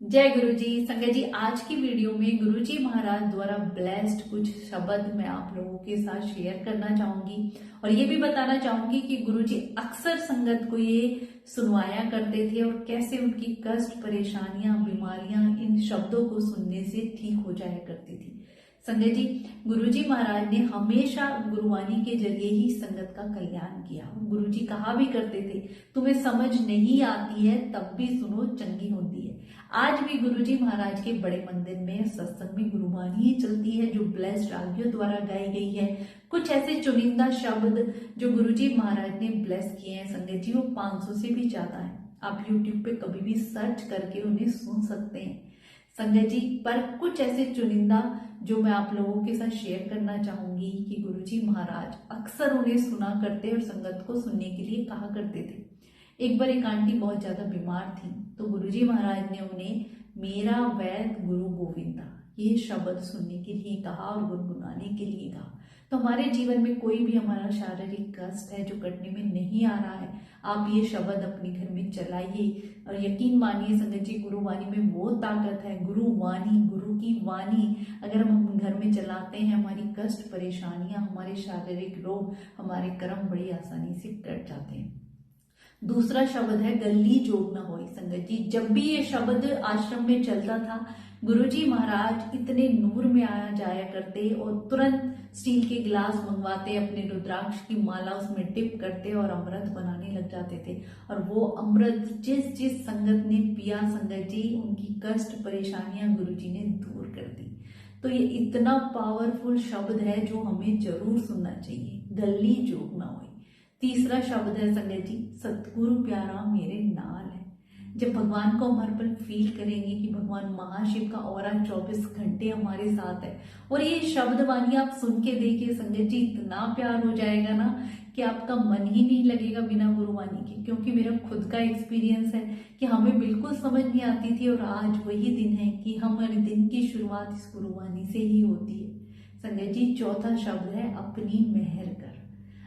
जय गुरु जी। संगत जी, आज की वीडियो में गुरु जी महाराज द्वारा ब्लेस्ड कुछ शब्द मैं आप लोगों के साथ शेयर करना चाहूंगी और ये भी बताना चाहूंगी कि गुरु जी अक्सर संगत को ये सुनवाया करते थे और कैसे उनकी कष्ट, परेशानियां, बीमारियां इन शब्दों को सुनने से ठीक हो जाया करती थी। संगत जी, गुरु जी महाराज ने हमेशा गुरुवाणी के जरिए ही संगत का कल्याण किया। गुरु जी कहा भी करते थे, तुम्हें समझ नहीं आती है तब भी सुनो, चंगी होती है। आज भी गुरुजी महाराज के बड़े मंदिर में सत्संग में गुरुवाणी ही चलती है जो ब्लेस्ड रागियों द्वारा गाई गई है। कुछ ऐसे चुनिंदा शब्द जो गुरुजी महाराज ने ब्लेस किए हैं संगत जी, वो 500 से भी ज्यादा है। आप YouTube पे कभी भी सर्च करके उन्हें सुन सकते हैं संगत जी। पर कुछ ऐसे चुनिंदा जो मैं आप लोगों के साथ शेयर करना चाहूंगी कि गुरुजी महाराज अक्सर उन्हें सुना करते और संगत को सुनने के लिए कहा करते थे। एक बार एक आंटी बहुत ज्यादा बीमार थी तो गुरुजी महाराज ने उन्हें मेरा वैद गुरु गोविंदा ये शब्द सुनने के लिए कहा और गुनगुनाने के लिए कहा। तो हमारे जीवन में कोई भी हमारा शारीरिक कष्ट है जो कटने में नहीं आ रहा है, आप ये शब्द अपने घर में चलाइए और यकीन मानिए संगत जी, गुरुवाणी में वो ताकत है। गुरुवाणी, गुरु की वाणी अगर हम घर में चलाते हैं, हमारी कष्ट, परेशानियां, हमारे शारीरिक रोग, हमारे कर्म बड़ी आसानी से कट जाते हैं। दूसरा शब्द है गली जोग न होई। संगत जी, जब भी ये शब्द आश्रम में चलता था, गुरुजी महाराज इतने नूर में आया जाया करते और तुरंत स्टील के गिलास मंगवाते, अपने रुद्राक्ष की माला उसमें डिप करते और अमृत बनाने लग जाते थे। और वो अमृत जिस जिस संगत ने पिया संगत जी, उनकी कष्ट, परेशानियां गुरुजी ने दूर कर दी। तो ये इतना पावरफुल शब्द है जो हमें जरूर सुनना चाहिए, गली जोग न होई। तीसरा शब्द है संगत जी, सतगुरु प्यारा मेरे नाल है। जब भगवान को हम हर पल फील करेंगे कि भगवान महाशिव का ऑरा 24 घंटे हमारे साथ है और ये शब्द वाणी आप सुन के देखिए संगत जी, इतना प्यार हो जाएगा ना कि आपका मन ही नहीं लगेगा बिना गुरुवाणी के। क्योंकि मेरा खुद का एक्सपीरियंस है कि हमें बिल्कुल समझ नहीं आती थी और आज वही दिन है कि हमारे दिन की शुरुआत इस गुरुवाणी से ही होती है संगत जी। चौथा शब्द है अपनी मेहर कर।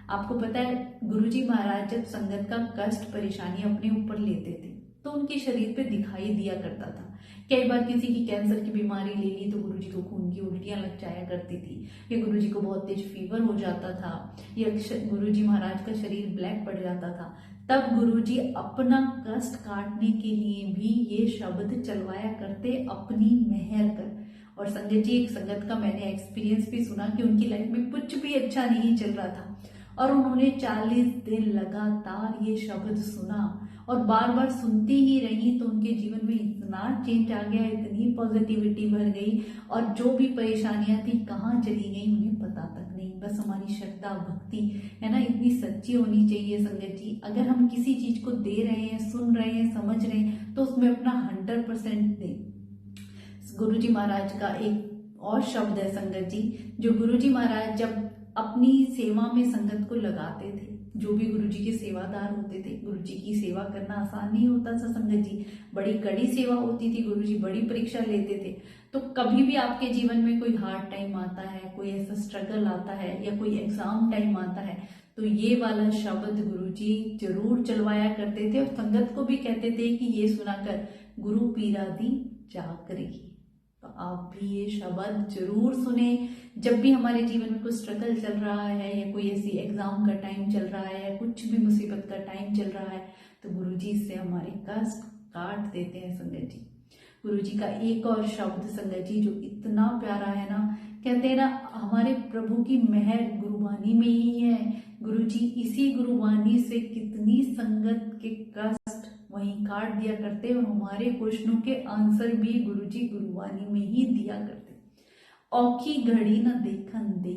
आपको पता है गुरुजी महाराज जब संगत का कष्ट, परेशानी अपने ऊपर लेते थे तो उनके शरीर पे दिखाई दिया करता था। कई बार किसी की कैंसर की बीमारी ले ली तो गुरुजी को खून की उल्टियां लग जाया करती थी, या गुरुजी को बहुत तेज फीवर हो जाता था, या गुरुजी महाराज का शरीर ब्लैक पड़ जाता था। तब गुरुजी अपना कष्ट काटने के लिए भी ये शब्द चलवाया करते, अपनी मेहर कर। और संगत जी, एक संगत का मैंने एक्सपीरियंस भी सुना कि उनकी लाइफ में कुछ भी अच्छा नहीं चल रहा था और उन्होंने 40 दिन लगातार ये शब्द सुना और बार बार सुनती ही रही तो उनके जीवन में इतना चेंज आ गया, इतनी पॉजिटिविटी भर गई और जो भी परेशानियां थी कहाँ चली गई उन्हें पता तक नहीं। बस हमारी श्रद्धा, भक्ति है ना, इतनी सच्ची होनी चाहिए संगत जी। अगर हम किसी चीज को दे रहे हैं, सुन रहे हैं, समझ रहे हैं तो उसमें अपना 100% दें। गुरुजी महाराज का एक और शब्द है संगत जी, जो गुरुजी महाराज जब अपनी सेवा में संगत को लगाते थे, जो भी गुरुजी के सेवादार होते थे, गुरुजी की सेवा करना आसान नहीं होता था संगत जी, बड़ी कड़ी सेवा होती थी, गुरुजी बड़ी परीक्षा लेते थे। तो कभी भी आपके जीवन में कोई हार्ड टाइम आता है, कोई ऐसा स्ट्रगल आता है या कोई एग्जाम टाइम आता है तो ये वाला शब्द गुरुजी जरूर चलवाया करते थे और संगत को भी कहते थे कि ये सुनाकर गुरु पीरा दी जागरेगी। तो आप भी ये शब्द जरूर सुने जब भी हमारे जीवन में कोई स्ट्रगल चल रहा है या कोई ऐसी एग्जाम का टाइम चल रहा है या कुछ भी मुसीबत का टाइम चल रहा है तो गुरुजी से हमारे कष्ट काट देते हैं संगत जी। गुरुजी का एक और शब्द संगत जी जो इतना प्यारा है ना, कहते हैं ना हमारे प्रभु की मेहर गुरुवाणी में ही है। गुरुजी इसी गुरुवाणी से कितनी संगत के कष्ट वहीं काट दिया करते और हमारे क्वेश्चनों के आंसर भी गुरुजी गुरुवाणी में ही दिया करते। औखी घड़ी न देखन दे।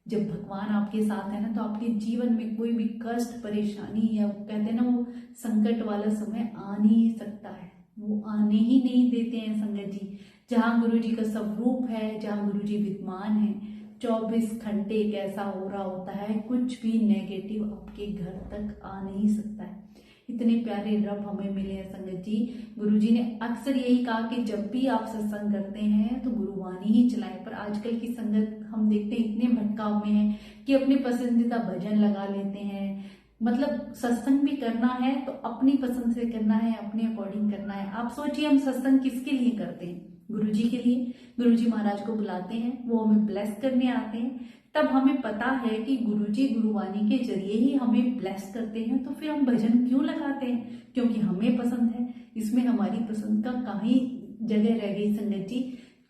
जब भगवान आपके साथ है ना तो आपके जीवन में कोई भी कष्ट, परेशानी या कहते हैं ना वो संकट वाला समय आ नहीं सकता है, वो आने ही नहीं देते हैं संगत जी। जहाँ गुरुजी का स्वरूप है, जहाँ गुरुजी विद्यमान है, 24 घंटे एक ऐसा हो रहा होता है, कुछ भी नेगेटिव आपके घर तक आ नहीं सकता है। इतने प्यारे रब हमें मिले हैं संगत जी। गुरुजी ने अक्सर यही कहा कि जब भी आप सत्संग करते हैं तो गुरुवाणी ही चलाएं। पर आजकल की संगत हम देखते हैं इतने भटकाव में है कि अपने पसंदीदा भजन लगा लेते हैं, मतलब सत्संग भी करना है तो अपनी पसंद से करना है, अपने अकॉर्डिंग करना है। आप सोचिए हम सत्संग किसके लिए करते हैं? गुरु जी के लिए। गुरु जी महाराज को बुलाते हैं, वो हमें ब्लेस करने आते हैं। तब हमें पता है कि गुरु जी गुरुवाणी के जरिए ही हमें ब्लेस करते हैं, तो फिर हम भजन क्यों लगाते हैं? क्योंकि हमें पसंद है। इसमें हमारी पसंद का कहीं जगह रह गई संगत जी?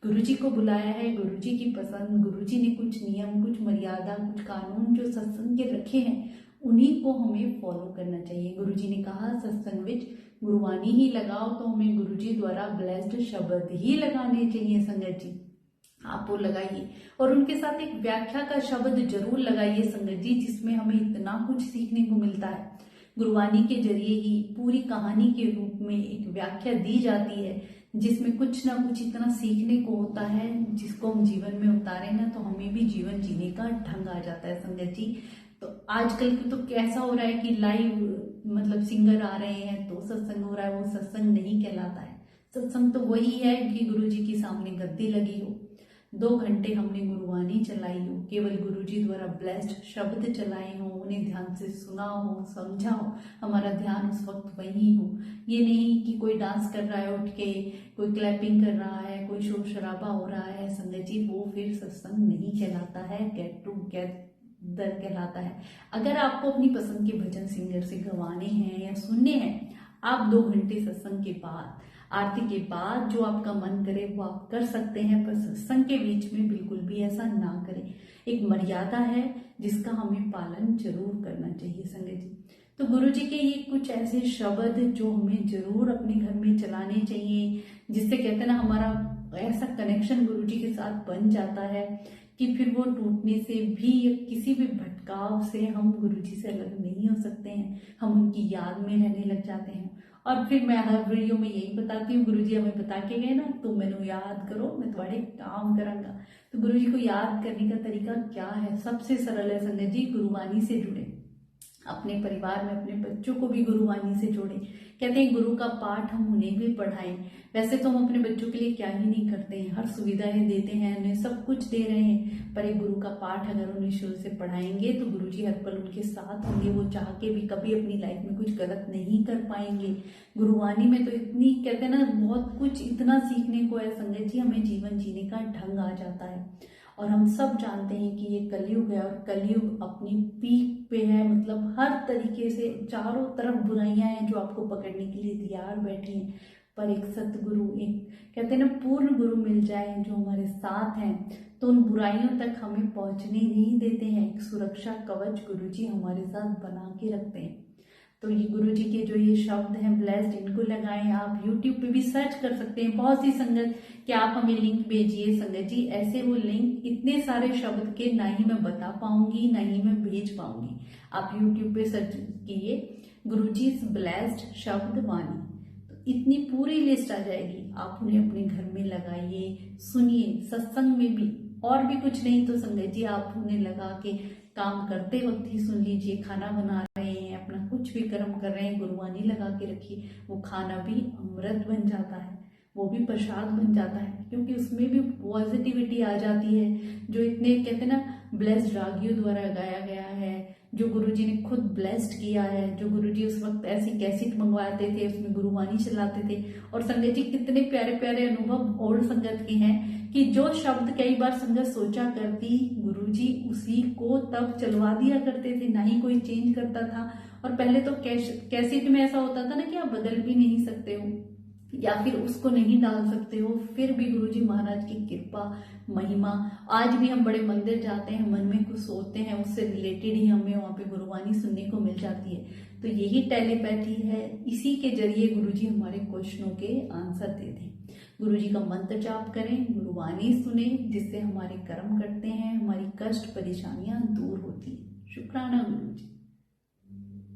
गुरु जी को बुलाया है, गुरु जी की पसंद, गुरु जी ने कुछ नियम, कुछ मर्यादा, कुछ कानून जो सत्संग के रखे हैं, उन्हीं को हमें फॉलो करना चाहिए। गुरु जी ने कहा सत्संग विच गुरुवाणी ही लगाओ, तो हमें गुरु जी द्वारा ब्लेस्ड शब्द ही लगाने चाहिए संगत जी। आप वो लगाइए और उनके साथ एक व्याख्या का शब्द जरूर लगाइए संगत जी, जिसमें हमें इतना कुछ सीखने को मिलता है। गुरुवाणी के जरिए ही पूरी कहानी के रूप में एक व्याख्या दी जाती है, जिसमें कुछ ना कुछ इतना सीखने को होता है, जिसको हम जीवन में उतारे ना तो हमें भी जीवन जीने का ढंग आ जाता है संगत जी। तो आजकल तो कैसा हो रहा है कि लाइव मतलब सिंगर आ रहे हैं तो सत्संग हो रहा है, वो सत्संग नहीं कहलाता है। सत्संग तो वही है कि गुरु जी के सामने गद्दी लगी हो, 2 घंटे हमने गुरुवाणी चलाई हो, केवल गुरु जी द्वारा ब्लेस्ड शब्द चलाए हो, उन्हें ध्यान से सुना हो, समझा हो, हमारा ध्यान उस वक्त वही हो। ये नहीं कि कोई डांस कर रहा है उठ के, कोई क्लैपिंग कर रहा है, कोई शोर शराबा हो रहा है संगत जी, वो फिर सत्संग नहीं कहलाता है, गेट टुगेदर कहलाता है। अगर आपको अपनी पसंद के भजन सिंगर से गवाने हैं या सुनने हैं, आप 2 घंटे सत्संग के बाद, आरती के बाद जो आपका मन करे वो आप कर सकते हैं, पर सत्संग के बीच में बिल्कुल भी ऐसा ना करें। एक मर्यादा है जिसका हमें पालन जरूर करना चाहिए संगत जी। तो गुरु जी के ये कुछ ऐसे शब्द जो हमें जरूर अपने घर में चलाने चाहिए, जिससे कहते हैं ना हमारा ऐसा कनेक्शन गुरु जी के साथ बन जाता है कि फिर वो टूटने से भी, किसी भी भटकाव से हम गुरु जी से अलग नहीं हो सकते हैं, हम उनकी याद में रहने लग जाते हैं। और फिर मैं हर वीडियो में यही बताती हूँ, गुरु जी हमें बता के गए ना, तुम मैंने याद करो मैं तुम्हारे काम करूंगा। तो गुरु जी को याद करने का तरीका क्या है? सबसे सरल है संगत जी, गुरुवाणी से जुड़े, अपने परिवार में अपने बच्चों को भी गुरुवाणी से जोड़े। कहते हैं गुरु का पाठ हम उन्हें भी पढ़ाएं। वैसे तो हम अपने बच्चों के लिए क्या ही नहीं करते हैं, हर सुविधाएं देते हैं, उन्हें सब कुछ दे रहे हैं, पर एक गुरु का पाठ अगर उन्हें शुरू से पढ़ाएंगे तो गुरु जी हर पल उनके साथ होंगे, वो चाह के भी कभी अपनी लाइफ में कुछ गलत नहीं कर पाएंगे। गुरुवाणी में तो इतनी कहते हैं ना बहुत कुछ इतना सीखने को है संगत जी, हमें जीवन जीने का ढंग आ जाता है। और हम सब जानते हैं कि ये कलयुग है और कलयुग अपनी पीक पे है, मतलब हर तरीके से चारों तरफ बुराइयां हैं जो आपको पकड़ने के लिए तैयार बैठी हैं। पर एक सतगुरु, एक कहते हैं ना पूर्ण गुरु मिल जाए जो हमारे साथ हैं, तो उन बुराइयों तक हमें पहुंचने नहीं देते हैं। एक सुरक्षा कवच गुरु जी हमारे साथ बना के रखते हैं। तो ये गुरु जी के जो ये शब्द हैं ब्लेस्ड, इनको लगाएं। आप YouTube पे भी सर्च कर सकते हैं, बहुत सी संगत कि आप हमें लिंक भेजिए संगत जी। ऐसे वो लिंक इतने सारे शब्द के ना ही मैं बता पाऊंगी ना ही मैं भेज पाऊंगी। आप YouTube पे सर्च कीजिए गुरु जी ब्लेस्ड शब्द वाणी, तो इतनी पूरी लिस्ट आ जाएगी। आप उन्हें अपने घर में लगाइए, सुनिए, सत्संग में भी, और भी कुछ नहीं तो संगत जी आप उन्हें लगा के काम करते वक्त ही सुन लीजिए। खाना बना रहे हैं, अपना कुछ भी कर्म कर रहे हैं, गुरुवाणी लगा के रखिए, वो खाना भी अमृत बन जाता है, वो भी प्रसाद बन जाता है, क्योंकि उसमें भी पॉजिटिविटी आ जाती है। जो इतने कहते हैं ना ब्लेस्ड रागियों द्वारा गाया गया है, जो गुरुजी ने खुद ब्लेस्ड किया है, जो गुरुजी उस वक्त ऐसी कैसेट मंगवाते थे, उसमें गुरुवाणी चलाते थे। और संगत जी कितने प्यारे प्यारे अनुभव और संगत के हैं कि जो शब्द कई बार संगत सोचा करती, गुरुजी उसी को तब चलवा दिया करते थे, ना ही कोई चेंज करता था। और पहले तो कैसेट में ऐसा होता था ना कि आप बदल भी नहीं सकते हो या फिर उसको नहीं डाल सकते हो, फिर भी गुरुजी महाराज की कृपा महिमा, आज भी हम बड़े मंदिर जाते हैं, मन में कुछ सोचते हैं, उससे रिलेटेड ही हमें वहाँ पे गुरुवाणी सुनने को मिल जाती है। तो यही टेलीपैथी है, इसी के जरिए गुरुजी हमारे क्वेश्चनों के आंसर देते हैं। गुरुजी का मंत्र जाप करें, गुरुवाणी सुने, जिससे हमारे कर्म कटते हैं, हमारी कष्ट परेशानियां दूर होती है। शुक्राना गुरुजी।